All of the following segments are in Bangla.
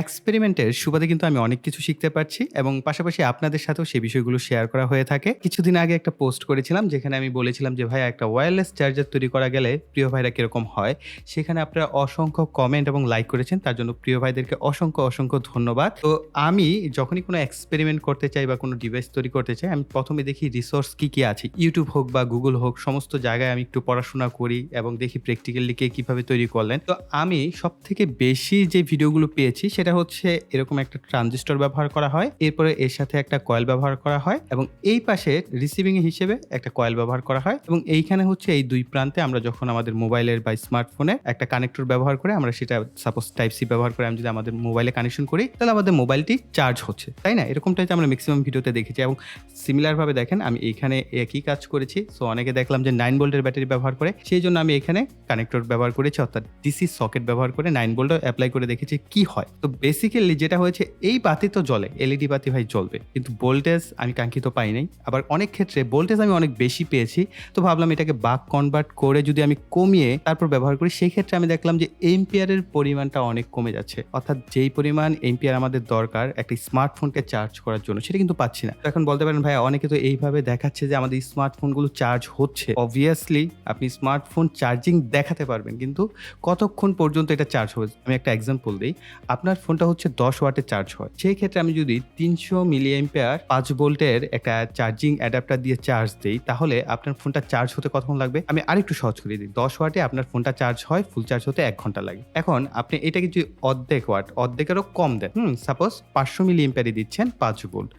এক্সপেরিমেন্টের সুবাদে কিন্তু আমি অনেক কিছু শিখতে পারছি এবং পাশাপাশি আপনাদের সাথেও সেই বিষয়গুলো শেয়ার করা হয়ে থাকে। কিছুদিন আগে একটা পোস্ট করেছিলাম যেখানে আমি বলেছিলাম যে, "ভাইয়া একটা ওয়্যারলেস চার্জার তৈরি করা গেলে প্রিয় ভাইরা কিরকম হয়?" সেখানে আপনারা অসংখ্য কমেন্ট এবং লাইক করেছেন। তার জন্য প্রিয় ভাইদেরকে অসংখ্য ধন্যবাদ। তো আমি যখনই কোনো এক্সপেরিমেন্ট করতে চাই বা কোনো ডিভাইস তৈরি করতে চাই, আমি ১ম এ দেখি রিসোর্স কি আছে। YouTube হোক বা Google হোক সমস্ত জায়গায় আমি একটু পড়াশোনা করি এবং দেখি প্র্যাকটিক্যালি কে কিভাবে তৈরি করলেন। তো আমি সবথেকে বেশি যে ভিডিওগুলো পেয়েছি সেটা হচ্ছে এরকম একটা ট্রানজিস্টর ব্যবহার করা হয়। এরপরে এর সাথে একটা কয়েল ব্যবহার করা হয় এবং এই পাশে রিসিভিং হিসেবে একটা কয়েল ব্যবহার করা হয় এবং এইখানে হচ্ছে এই ২ প্রান্তে আমরা যখন আমাদের মোবাইলের বা স্মার্টফোনে একটা কানেক্টর ব্যবহার করে আমরা সেটা সাপোজ টাইপ সি ব্যবহার করে আমি যদি আমাদের মোবাইলে কানেকশন করি তাহলে আমাদের মোবাইলটি চার্জ হচ্ছে। তাই না? এরকমটাই তো আমরা মেক্সিমাম ভিডিওতে দেখেছি এবং সিমিলার ভাবে দেখেন আমি এইখানে একই কাজ করেছি। সো অনেকে দেখলাম যে 9 ভোল্টের ব্যাটারি ব্যবহার করে। সেইজন্য আমি এখানে কানেক্টর ব্যবহার করেছি অর্থাৎ ডিসি সকেট ব্যবহার করে 9 ভোল্টও এপ্লাই করে দেখেছি কি হয়। তো বেসিক্যালি যেটা হয়েছে এই বাতি তো জ্বলে, এলইডি বাতি ভাই জ্বলবে। কিন্তু ভোল্টেজ আমি কাঙ্ক্ষিত পাই নাই। আবার অনেক ক্ষেত্রে ভোল্টেজ আমি অনেক বেশি পেয়েছি। তো ভাবলাম এটাকে বাক কনভার্ট করে যদি আমি কমিয়ে তারপর ব্যবহার করি সেই ক্ষেত্রে আমি দেখলাম যে এম্পিয়ারের পরিমাণটা অনেক কমে যাচ্ছে। অর্থাৎ যেই পরিমাণ এম্পিয়ার আমাদের দরকার একটা স্মার্টফোনকে চার্জ করার জন্য সেটা কিন্তু পাচ্ছি না। তো এখন বলতে পারেন ভাইয়া অনেকে তো এইভাবে দেখাচ্ছে যে আমাদের স্মার্টফোনগুলো চার্জ হচ্ছে। অবভিয়াসলি আপনি স্মার্টফোন চার্জিং দেখাতে পারবেন কিন্তু কতক্ষণ পর্যন্ত এটা চার্জ হবে? আমি একটা এক্সাম্পল দেই। আপনার ফোনটা হচ্ছে 10 ওয়াটে চার্জ হয়। সেই ক্ষেত্রে আমি যদি 300 মিলি অ্যাম্পিয়ার 5 ভোল্টের একটা চার্জিং অ্যাডাপ্টার দিয়ে চার্জ দেই তাহলে আপনার ফোনটা চার্জ হতে কতক্ষণ লাগবে? আমি আরেকটু সহজ করে দিই। 10 ওয়াটে আপনার ফোনটা চার্জ হয়, ফুল চার্জ হতে 1 ঘন্টা লাগে। এখন আপনি এটাকে যদি অর্ধেক ওয়াট, অর্ধেকেরও কম দেন, সাপোজ 500 মিলি অ্যাম্পিয়ারে দিচ্ছেন 5 ভোল্ট।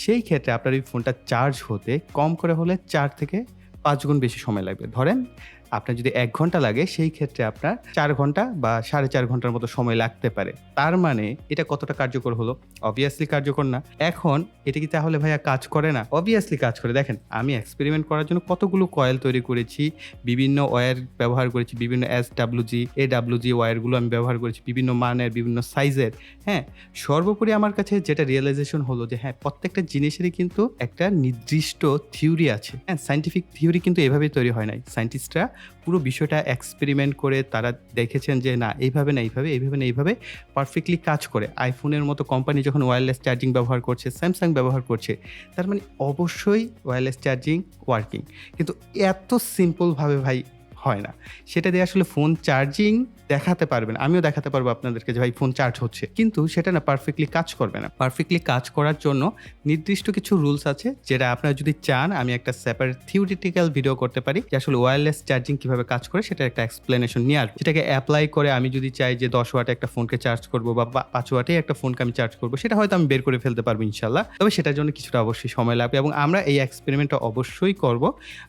সেই ক্ষেত্রে আপনার এই ফোনটা চার্জ হতে কম করে হলে 4 থেকে 5 গুণ বেশি সময় লাগবে। ধরেন আপনার যদি ১ ঘন্টা লাগে সেই ক্ষেত্রে আপনার ৪ ঘন্টা বা ৪.৫ ঘন্টার মতো সময় লাগতে পারে। তার মানে এটা কতটা কার্যকর হলো? অবভিয়াসলি কার্যকর না। এখন এটা কি তাহলে ভাইয়া কাজ করে না? অবভিয়াসলি কাজ করে। দেখেন আমি এক্সপেরিমেন্ট করার জন্য কতগুলো কয়েল তৈরি করেছি, বিভিন্ন ওয়্যার ব্যবহার করেছি, বিভিন্ন SWG, AWG ওয়্যারগুলো আমি ব্যবহার করেছি, বিভিন্ন মানের, বিভিন্ন সাইজের, হ্যাঁ? সর্বোপরি আমার কাছে যেটা রিয়ালাইজেশন হলো যে হ্যাঁ, প্রত্যেকটা জিনিসেরই কিন্তু একটা নির্দিষ্ট থিওরি আছে। হ্যাঁ? সায়েন্টিফিক থিওরি কিন্তু এভাবেই তৈরি হয় নাই। সায়েন্টিস্টরা পুরো বিষয়টা এক্সপেরিমেন্ট করে তারা দেখেছেন যে না এইভাবে না এইভাবে পারফেক্টলি কাজ করে। আইফোনের মতো কোম্পানি যখন ওয়্যারলেস চার্জিং ব্যবহার করছে, স্যামসাং ব্যবহার করছে, তার মানে অবশ্যই ওয়্যারলেস চার্জিং ওয়ার্কিং। কিন্তু এত সিম্পলভাবে ভাই হয় না। সেটা দিয়ে আসলে ফোন চার্জিং দেখাতে পারবেন। আমিও দেখাতে পারবো আপনাদেরকে যে ভাই ফোন চার্জ হচ্ছে। কিন্তু সেটা না পারফেক্টলি কাজ করবে না। পারফেক্টলি কাজ করার জন্য নির্দিষ্ট কিছু রুলস আছে যেটা আপনারা যদি চান আমি একটা সেপারেট থিওরিটিক্যাল ভিডিও করতে পারি যে আসলে ওয়্যারলেস চার্জিং কিভাবে কাজ করে সেটার একটা এক্সপ্লেনেশন নিয়ে আসবো। সেটাকে এপ্লাই করে আমি যদি চাই যে 10 ওয়াটে একটা ফোনকে চার্জ করব বা 5 ওয়াটে একটা ফোনকে আমি চার্জ করব সেটা হয়তো আমি বের করে ফেলতে পারবো ইনশাআল্লাহ। তবে সেটার জন্য কিছুটা অবশ্যই সময় লাগবে এবং আমরা এই এক্সপেরিমেন্টটা অবশ্যই করব।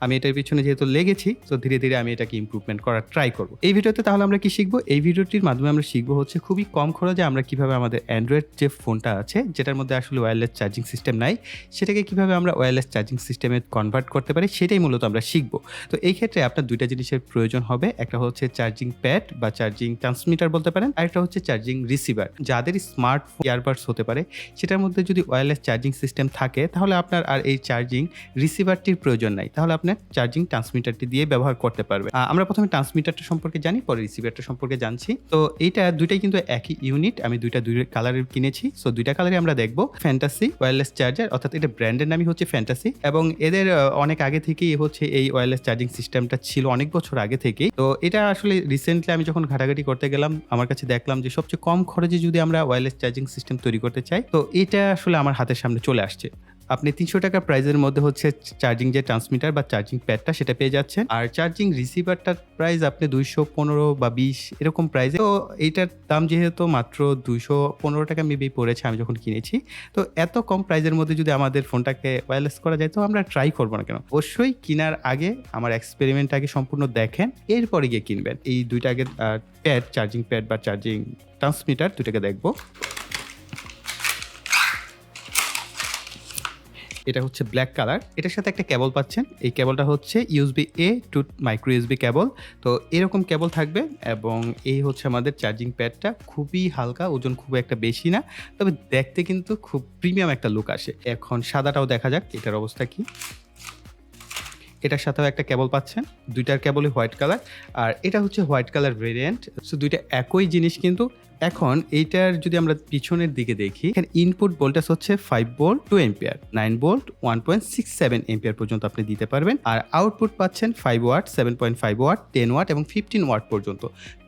আমি এটার পিছনে যেহেতু লেগেছি তো ধীরে আমি এটাকে ইমপ্রুভমেন্ট করার ট্রাই করব। এই ভিডিওতে তাহলে আমরা কি শিখব? এই ভিডিওটির মাধ্যমে আমরা শিখব হচ্ছে খুবই কম খরচে আমরা কিভাবে আমাদের অ্যান্ড্রয়েড যে ফোনটা আছে যেটার মধ্যে আসলে ওয়্যারলেস চার্জিং সিস্টেম নাই সেটাকে কিভাবে আমরা ওয়্যারলেস চার্জিং সিস্টেমে কনভার্ট করতে পারি সেটাই মূলত আমরা শিখব। তো এই ক্ষেত্রে আপনার ২টা জিনিসের প্রয়োজন হবে। একটা হচ্ছে চার্জিং প্যাড বা চার্জিং ট্রান্সমিটার বলতে পারেন। আরেকটা হচ্ছে চার্জিং রিসিভার। যাদের স্মার্টফোন ইয়ারবাডস হতে পারে সেটার মধ্যে যদি ওয়্যারলেস চার্জিং সিস্টেম থাকে তাহলে আপনার আর এই চার্জিং রিসিভারটির প্রয়োজন নাই। তাহলে আপনার চার্জিং ট্রান্সমিটারটি দিয়ে ব্যবহার করতে পারবেন। আমরা প্রথমে ট্রান্সমিটারটা সম্পর্কে জানি, পরে রিসিভারটা সম্পর্কে জানছি। তো এইটা দুইটাই কিন্তু একই ইউনিট। আমি দুই কালারের কিনেছি। সো ২টা কালারই আমরা দেখব। ফ্যান্টাসি ওয়্যারলেস চার্জার অর্থাৎ এটা ব্র্যান্ডের নামই হচ্ছে ফ্যান্টাসি এবং এদের অনেক আগে থেকেই হচ্ছে এই ওয়্যারলেস চার্জিং সিস্টেমটা ছিল অনেক বছর আগে থেকেই। তো এটা আসলে রিসেন্টলি আমি যখন ঘাটাঘাটি করতে গেলাম আমার কাছে দেখলাম যে সবচেয়ে কম খরচে যদি আমরা ওয়্যারলেস চার্জিং সিস্টেম তৈরি করতে চাই তো এটা আসলে আমার হাতের সামনে চলে আসছে। আপনি ৩০০ টাকা প্রাইজের মধ্যে হচ্ছে চার্জিং যে ট্রান্সমিটার বা চার্জিং প্যাডটা সেটা পেয়ে যাচ্ছেন। আর চার্জিং রিসিভারটার প্রাইস আপনি ২১৫ বা ২০ এরকম প্রাইসে। তো এইটার দাম যেহেতু মাত্র ২১৫ টাকা মেবি পড়েছে আমি যখন কিনেছি। তো এত কম প্রাইজের মধ্যে যদি আমাদের ফোনটাকে ওয়্যারলেস করা যায় তো আমরা ট্রাই করব না কেন? অবশ্যই কিনার আগে আমার এক্সপেরিমেন্টটাকে সম্পূর্ণ দেখেন, এরপরে গিয়ে কিনবেন। এই ২টা আগে প্যাড, চার্জিং প্যাড বা চার্জিং ট্রান্সমিটার ২টাকে দেখব। এটা হচ্ছে ব্ল্যাক কালার। এটার সাথে একটা কেবল পাচ্ছেন। এই কেবলটা হচ্ছে USB-A টু মাইক্রো USB কেবল। তো এরকম কেবল থাকবে এবং এই হচ্ছে আমাদের চার্জিং প্যাডটা। খুবই হালকা, ওজন খুব একটা বেশি না। তবে দেখতে কিন্তু খুব প্রিমিয়াম একটা লুক আসে। এখন সাদাটাও দেখা যাক এটার অবস্থা কি। এটার সাথেও একটা কেবল পাচ্ছেন। ২টার কেবলই হোয়াইট কালার আর এটা হচ্ছে হোয়াইট কালার ভেরিয়েন্ট। সো ২টা একই জিনিস কিন্তু এখন এইটার যদি আমরা পিছনের দিকে দেখি, এখানে ইনপুট ভোল্টেজ হচ্ছে 5 ভোল্ট 2 এম্পিয়ার, 9 ভোল্ট 1.67 এম্পিয়ার পর্যন্ত আপনি দিতে পারবেন। আর আউটপুট পাচ্ছেন 5 ওয়াট, 7.5 ওয়াট, 10 ওয়াট এবং 15 ওয়াট পর্যন্ত।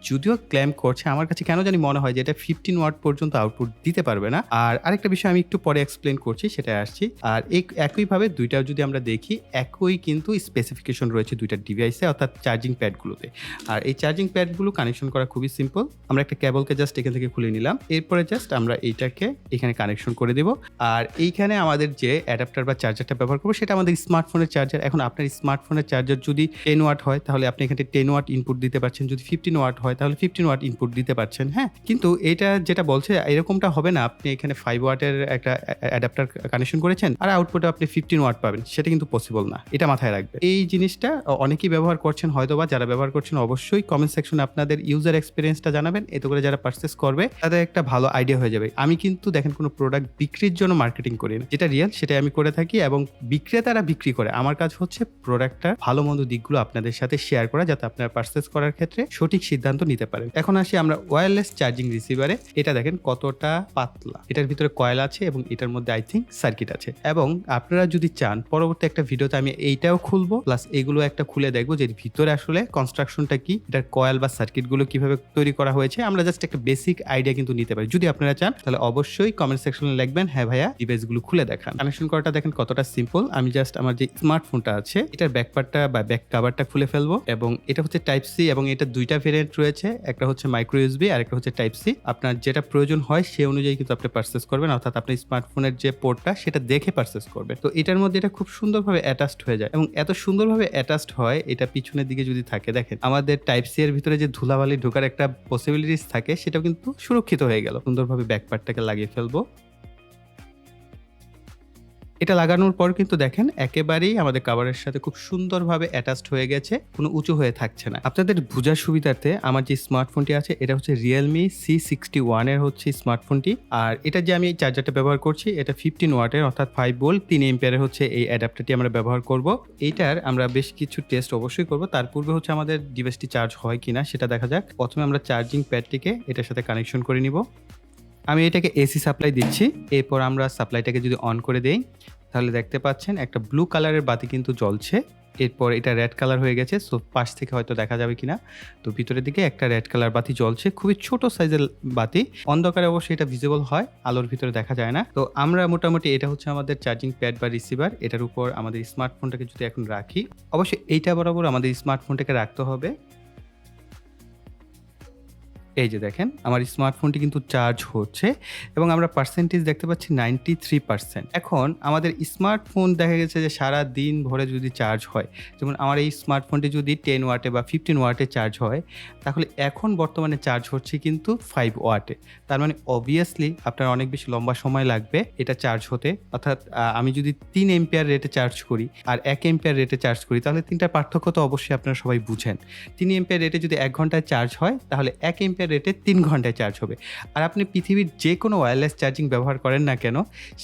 যদিও ক্লেম করছে, আমার কাছে কেন জানি মনে হয় যে এটা 15 ওয়াট পর্যন্ত আউটপুট দিতে পারবে না। আর আরেকটা বিষয় আমি একটু পরে এক্সপ্লেন করছি, সেটা আসছি। আর একইভাবে দুইটাও যদি আমরা দেখি, একই কিন্তু স্পেসিফিকেশন রয়েছে দুইটা ডিভাইসে, অর্থাৎ চার্জিং প্যাডগুলোতে। আর এই চার্জিং প্যাডগুলো কানেকশন করা খুবই সিম্পল। আমরা একটা কেবলকে জাস্ট এখান থেকে খুলে নিলাম, এরপরে জাস্ট আমরা এইটাকে এখানে কানেকশন করে দেব। আর এইখানে আমাদের যে অ্যাডাপ্টার বা চার্জারটা ব্যবহার করবো সেটা আমাদের স্মার্টফোনের চার্জার। এখন আপনার স্মার্টফোনের চার্জার যদি 10 ওয়াট হয় তাহলে আপনি এখানে 10 ওয়াট ইনপুট দিতে পারছেন, যদি 15 ওয়াট হয় তাহলে 15 ওয়াট ইনপুট দিতে পারছেন। হ্যাঁ, কিন্তু এটা যেটা বলছে এরকমটা হবে না। আপনি এখানে 5 ওয়াটের একটা অ্যাডাপ্টার কানেকশন করেছেন আর আউটপুটে আপনি 15 ওয়াট পাবেন, সেটা কিন্তু পসিবল না। এটা মাথায় রাখবেন। এই জিনিসটা অনেকেই ব্যবহার করছেন হয়তোবা, যারা ব্যবহার করছেন অবশ্যই কমেন্ট সেকশনে আপনাদের ইউজার এক্সপিরিয়েন্সটা জানাবেন। এতে করে যারা পারচেস করবে তাদের একটা ভালো আইডিয়া হয়ে যাবে। আমি কিন্তু দেখেন কোনো প্রোডাক্ট বিক্রির জন্য মার্কেটিং করি না, যেটা রিয়েল সেটাই আমি করে থাকি এবং বিক্রেতারা বিক্রি করে। আমার কাজ হচ্ছে প্রোডাক্টটার ভালো মন্দ দিকগুলো আপনাদের সাথে শেয়ার করা, যাতে আপনারা পারচেস করার ক্ষেত্রে সঠিক সিদ্ধান্ত নিতে পারেন। এখন আসি আমরা ওয়্যারলেস চার্জিং রিসিভারে। এটা দেখেন কতটা পাতলা, এটার ভিতরে কয়েল আছে এবং এটার মধ্যে আই থিঙ্ক সার্কিট আছে। এবং আপনারা যদি চান পরবর্তী একটা ভিডিওতে আমি এইটাও খুলবো, প্লাস এগুলো একটা খুলে দেখবো যে ভিতরে আসলে কনস্ট্রাকশনটা কি, এটার কয়েল বা সার্কিট গুলো কিভাবে তৈরি করা হয়েছে। আমরা জাস্ট একটা বেসিক আইডিয়া কিন্তু নিতে পারি। যদি আপনারা চান তাহলে অবশ্যই কমেন্ট সেকশনে লিখবেন হ্যাঁ ভাইয়া ডিভাইস গুলো খুলে দেখান। কানেকশন করাটা দেখেন কতটা সিম্পল। আমি জাস্ট আমার যে স্মার্টফোনটা আছে এটার ব্যাকপার্টটা বা ব্যাক কাভারটা খুলে ফেলবো এবং এটা হচ্ছে টাইপ সি এবং এটা দুইটা ভেরিয়েন্ট রয়েছে, একটা হচ্ছে মাইক্রো ইউএসবি আর একটা হচ্ছে টাইপ সি। আপনার যেটা প্রয়োজন হয় সেই অনুযায়ী কিন্তু আপনি পারচেস করবেন, অর্থাৎ আপনি স্মার্টফোনের যে পোর্টটা সেটা দেখে পারচেস করবেন। তো এটার মধ্যে এটা খুব সুন্দরভাবে অ্যাটাচড হয়ে যায় এবং এত সুন্দরভাবে অ্যাটাচড হয়, এটা পিছনের দিকে যদি থাকে দেখেন আমাদের টাইপ সি এর ভিতরে যে ধুলাবালি ঢোকার একটা পসিবিলিটিস থাকে সেটাও কিন্তু সুরক্ষিত হয়ে গেল। সুন্দরভাবে ব্যাকপার্টটাকে লাগিয়ে ফেলবো। এটা লাগানোর পর কিন্তু দেখেন একেবারেই আমাদের কাভারের সাথে খুব সুন্দরভাবে অ্যাটাচড হয়ে গেছে, কোনো উঁচু হয়ে থাকছে না। আপনাদের বোঝার সুবিধার্থে আমার যে স্মার্টফোনটি আছে এটা হচ্ছে রিয়েলমি C61 এর হচ্ছে স্মার্টফোনটি। আর এটা যে আমি এই চার্জারটা ব্যবহার করছি এটা 15 ওয়াটের, অর্থাৎ 5 ভোল্ট 3 এম্পিয়ারের হচ্ছে এই অ্যাডাপ্টারটি আমরা ব্যবহার করব। এইটার আমরা বেশ কিছু টেস্ট অবশ্যই করব, তার পূর্বে হচ্ছে আমাদের ডিভাইসটি চার্জ হয় কিনা সেটা দেখা যাক। প্রথমে আমরা চার্জিং প্যাডটিকে এটার সাথে কানেকশন করে নিব। আমি এটাকে এসি সাপ্লাই দিচ্ছি। এরপর আমরা সাপ্লাইটাকে যদি অন করে দেই তাহলে দেখতে পাচ্ছেন একটা ব্লু কালারের বাতি কিন্তু জ্বলছে। এরপর এটা রেড কালার হয়ে গেছে, সো পাশ থেকে হয়তো দেখা যাবে কিনা। তো ভিতরের দিকে একটা রেড কালার বাতি জ্বলছে, খুবই ছোট সাইজের বাতি। অন্ধকারে অবশ্যই এটা ভিজিবল হয়, আলোর ভিতরে দেখা যায় না। তো আমরা মোটামুটি এটা হচ্ছে আমাদের চার্জিং প্যাড বা রিসিভার। এটার উপর আমাদের স্মার্টফোনটাকে যদি এখন রাখি, অবশ্যই এইটা বরাবর আমাদের স্মার্টফোনটাকে রাখতে হবে। এই যে দেখেন আমার স্মার্টফোনটি কিন্তু চার্জ হচ্ছে এবং আমরা পার্সেন্টেজ দেখতে পাচ্ছি 93%। এখন আমাদের স্মার্টফোন দেখা গেছে যে সারা দিন ভরে যদি চার্জ হয়, যেমন আমার এই স্মার্টফোনটি যদি 10 ওয়াটে বা 15 ওয়াটে চার্জ হয়, তাহলে এখন বর্তমানে চার্জ হচ্ছে কিন্তু 5 ওয়াটে। তার মানে অবভিয়াসলি আপনার অনেক বেশি লম্বা সময় লাগবে এটা চার্জ হতে। অর্থাৎ আমি যদি 3 এম্পিয়ার রেটে চার্জ করি আর 1 এম্পিয়ার রেটে চার্জ করি তাহলে তিনটার পার্থক্য তো অবশ্যই আপনারা সবাই বুঝেন। 3 এম্পিয়ার রেটে যদি 1 ঘন্টায় চার্জ হয় তাহলে 1 এম্পিয়ার রেটে 3 ঘন্টায় চার্জ হবে। আর আপনি পৃথিবীর যে কোনো ওয়্যারলেস চার্জিং ব্যবহার করেন না কেন,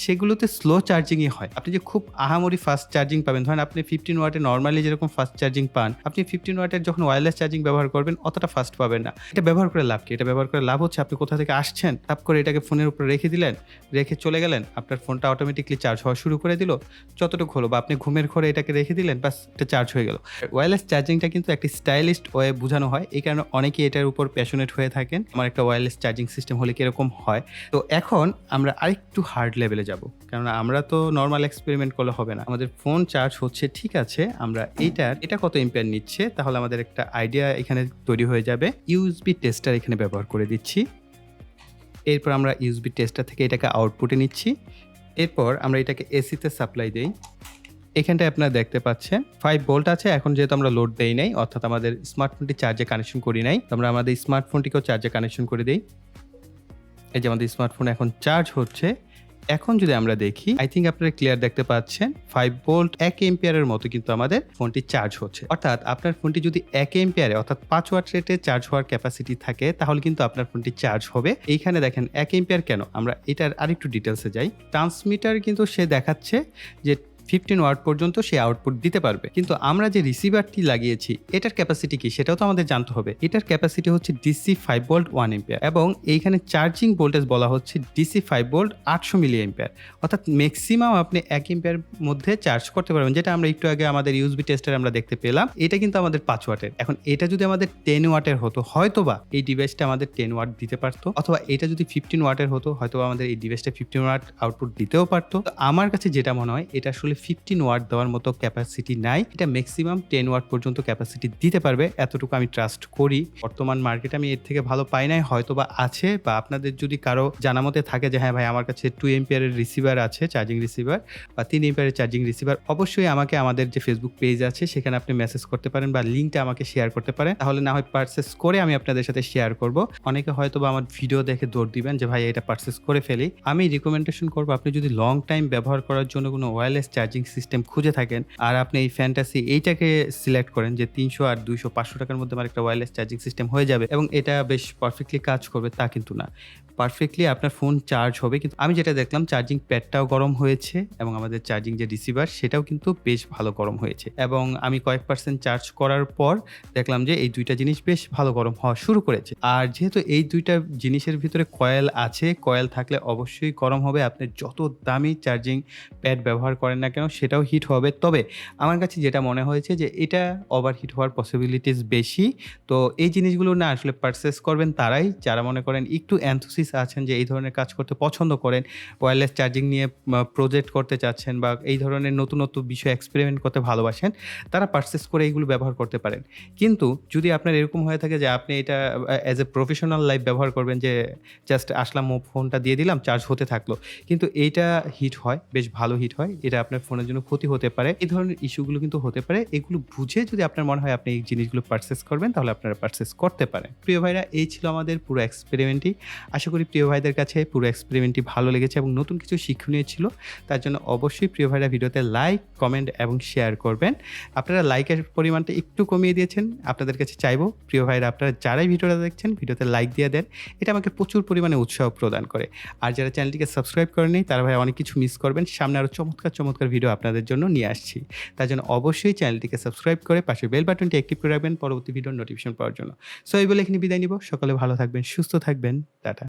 সেগুলোতে স্লো চার্জিংই হয়। আপনি যে খুব আহামরি ফাস্ট চার্জিং পাবেন, ধরেন আপনি 15 ওয়াটে নর্মালি যেরকম ফাস্ট চার্জিং পান, আপনি 15 ওয়াটের যখন ওয়্যারলেস চার্জিং ব্যবহার করবেন অতটা ফাস্ট পাবেন না। এটা ব্যবহার করে লাভ কি? এটা ব্যবহার করে লাভ হচ্ছে আপনি কোথা থেকে আসছেন, তাপ করে এটাকে ফোনের উপরে রেখে দিলেন, রেখে চলে গেলেন, আপনার ফোনটা অটোমেটিকলি চার্জ হওয়া শুরু করে দিল। যতটুকু হলো, বা আপনি ঘুমের ঘরে এটাকে রেখে দিলেন, বাস এটা চার্জ হয়ে গেল। ওয়্যারলেস চার্জিংটা কিন্তু একটি স্টাইলিস্ট ওয়ে বোঝানো হয়, এই কারণে অনেকেই এটার উপর প্যাশনেট হয়ে থাকেন। আমার একটা ওয়্যারলেস চার্জিং সিস্টেম হলে কিরকম হয়। তো এখন আমরা আরেকটু হার্ড লেভেলে যাব, কারণ আমরা তো নর্মাল এক্সপেরিমেন্ট করলে হবে না। আমাদের ফোন চার্জ হচ্ছে ঠিক আছে, আমরা এটা কত এম্পিয়ার নিচ্ছে তাহলে আমাদের একটা আইডিয়া এখানে তৈরি হয়ে যাবে। ইউএসবি টেস্টার এখানে ব্যবহার করে দিচ্ছি। এরপর আমরা ইউএসবি টেস্টার থেকে এটাকে আউটপুটে নিচ্ছি। এরপর আমরা এটাকে এসিতে সাপ্লাই দেই। এখানটায় আপনারা দেখতে পাচ্ছেন 5 ভোল্ট আছে। এখন যেহেতু আমরা লোড দেই নাই, অর্থাৎ আমাদের স্মার্টফোনটি চার্জে কানেকশন করি নাই, তো আমরা আমাদের স্মার্টফোনটিকেও চার্জে কানেকশন করে দেই। এই যে আমাদের স্মার্টফোন এখন চার্জ হচ্ছে। এখন যদি আমরা দেখি, আই থিঙ্ক আপনারা ক্লিয়ার দেখতে পাচ্ছেন 5 ভোল্ট 1 এম্পিয়ারের মতো কিন্তু আমাদের ফোনটি চার্জ হচ্ছে। অর্থাৎ আপনার ফোনটি যদি 1 এম্পিয়ারে অর্থাৎ 5 ওয়াট রেটে চার্জ হওয়ার ক্যাপাসিটি থাকে তাহলে কিন্তু আপনার ফোনটি চার্জ হবে। এইখানে দেখেন 1 এম্পিয়ার কেন, আমরা এটার আরেকটু ডিটেলসে যাই। ট্রান্সমিটার কিন্তু সে দেখাচ্ছে যে 15 ওয়াট পর্যন্ত সে আউটপুট দিতে পারবে। কিন্তু আমরা যে রিসিভারটি লাগিয়েছি এটার ক্যাপাসিটি কি সেটাও তো আমাদের জানতে হবে। এটার ক্যাপাসিটি হচ্ছে ডিসি 5 ভোল্ট 1 এম্পিয়ার এবং এইখানে চার্জিং ভোল্টেজ বলা হচ্ছে ডিসি 5 ভোল্ট 800 মিলি এম্পিয়ার। অর্থাৎ ম্যাক্সিমাম আপনি 1 এম্পিয়ার মধ্যে চার্জ করতে পারবেন, যেটা আমরা একটু আগে আমাদের ইউএসবি টেস্টারে আমরা দেখতে পেলাম। এটা কিন্তু আমাদের 5 ওয়াটের। এখন এটা যদি আমাদের 10 ওয়াটের হতো হয়তোবা এই ডিভাইসটা আমাদের 10 ওয়াট দিতে পারতো, অথবা এটা যদি 15 ওয়াটের হতো হয়তোবা আমাদের এই ডিভাইসটা 15 ওয়াট আউটপুট দিতেও পারতো। তো আমার কাছে যেটা মনে হয় এটা আসলে 15 ওয়াট দেওয়ার মতো ক্যাপাসিটি নাই। এটা ম্যাক্সিমাম 10 ওয়াট পর্যন্ত ক্যাপাসিটি দিতে পারবে, এতটুকু আমি ট্রাস্ট করি। বর্তমান মার্কেটে আমি এর থেকে ভালো পাই নাই, হয়তোবা আছে, বা আপনাদের যদি কারো জানা মতে থাকে যে হ্যাঁ ভাই আমার কাছে 2 এম্পিয়ারের রিসিভার আছে, চার্জিং রিসিভার, বা 3 এম্পিয়ারের চার্জিং রিসিভার, অবশ্যই আমাকে আমাদের যে ফেসবুক পেজ আছে সেখানে আপনি মেসেজ করতে পারেন বা লিঙ্কটা আমাকে শেয়ার করতে পারেন। তাহলে না হয় পারচেস করে আমি আপনাদের সাথে শেয়ার করব। অনেকে হয়তো বা আমার ভিডিও দেখে দৌড় দিবেন যে ভাই এটা পারচেস করে ফেলি। আমি রিকমেন্ডেশন করব আপনি যদি লং টাইম ব্যবহার করার জন্য কোনো ওয়্যারলেস চার্জিং সিস্টেম খুঁজে থাকেন আর আপনি এই ফ্যান্টাসি এইটাকে সিলেক্ট করেন যে 300 আর 200 500 টাকার মধ্যে আমার একটা ওয়্যারলেস চার্জিং সিস্টেম হয়ে যাবে এবং এটা বেশ পারফেক্টলি কাজ করবে, তা কিন্তু না। পারফেক্টলি আপনার ফোন চার্জ হবে, কিন্তু আমি যেটা দেখলাম চার্জিং প্যাডটাও গরম হয়েছে এবং আমাদের চার্জিং যে রিসিভার সেটাও কিন্তু বেশ ভালো গরম হয়েছে। এবং আমি কয়েক পার্সেন্ট চার্জ করার পর দেখলাম যে এই দুইটা জিনিস বেশ ভালো গরম হওয়া শুরু করেছে। আর যেহেতু এই দুইটা জিনিসের ভিতরে কয়েল আছে, কয়েল থাকলে অবশ্যই গরম হবে। আপনি যত দামি চার্জিং প্যাড ব্যবহার করেন না কেন সেটাও হিট হবে। তবে আমার কাছে যেটা মনে হয়েছে যে এটা ওভারহিট হওয়ার পসিবিলিটিস বেশি। তো এই জিনিসগুলো না আসলে পারচেস করবেন তারাই যারা মনে করেন একটু এনথুসিয়াস আছেন, যে এই ধরনের কাজ করতে পছন্দ করেন, ওয়্যারলেস চার্জিং নিয়ে প্রজেক্ট করতে চাচ্ছেন বা এই ধরনের নতুন বিষয় এক্সপেরিমেন্ট করতে ভালোবাসেন, তারা পারচেস করে এইগুলো ব্যবহার করতে পারেন। কিন্তু যদি আপনার এরকম হয়ে থাকে যে আপনি এটা অ্যাজ এ প্রফেশনাল লাইফ ব্যবহার করবেন, যে জাস্ট আসলাম ফোনটা দিয়ে দিলাম চার্জ হতে থাকলো, কিন্তু এইটা হিট হয়, বেশ ভালো হিট হয়, এটা আপনার ফোনের জন্য ক্ষতি হতে পারে, এই ধরনের ইস্যুগুলো কিন্তু হতে পারে। এগুলো বুঝে যদি আপনার মনে হয় আপনি এই জিনিসগুলো পারচেস করবেন তাহলে আপনারা পারচেস করতে পারেন। প্রিয় ভাইরা, এই ছিল আমাদের পুরো এক্সপেরিমেন্টটি। আশা করি প্রিয় ভাইদের কাছে পুরো এক্সপেরিমেন্টটি ভালো লেগেছে এবং নতুন কিছু শিক্ষণীয় ছিল। তার জন্য অবশ্যই প্রিয় ভাইরা ভিডিওতে লাইক, কমেন্ট এবং শেয়ার করবেন। আপনারা লাইকের পরিমাণটা একটু কমিয়ে দিয়েছেন, আপনাদের কাছে চাইবো প্রিয় ভাইরা আপনারা যারাই ভিডিওটা দেখছেন ভিডিওতে লাইক দিয়ে দেন, এটা আমাকে প্রচুর পরিমাণে উৎসাহ প্রদান করে। আর যারা চ্যানেলটিকে সাবস্ক্রাইব করেনি তারা ভাই অনেক কিছু মিস করবেন, সামনে আরও চমৎকার চমৎকার ভিডিও আপনাদের জন্য নিয়ে আসছি। তার জন্য অবশ্যই চ্যানেলটিকে সাবস্ক্রাইব করে পাশে বেল বাটনটি অ্যাক্টিভ করে রাখবেন পরবর্তী ভিডিওর নোটিফিকেশন পাওয়ার জন্য। সো এই বলে এখানে বিদায় নিব। সকলে ভালো থাকবেন, সুস্থ থাকবেন, টাটা।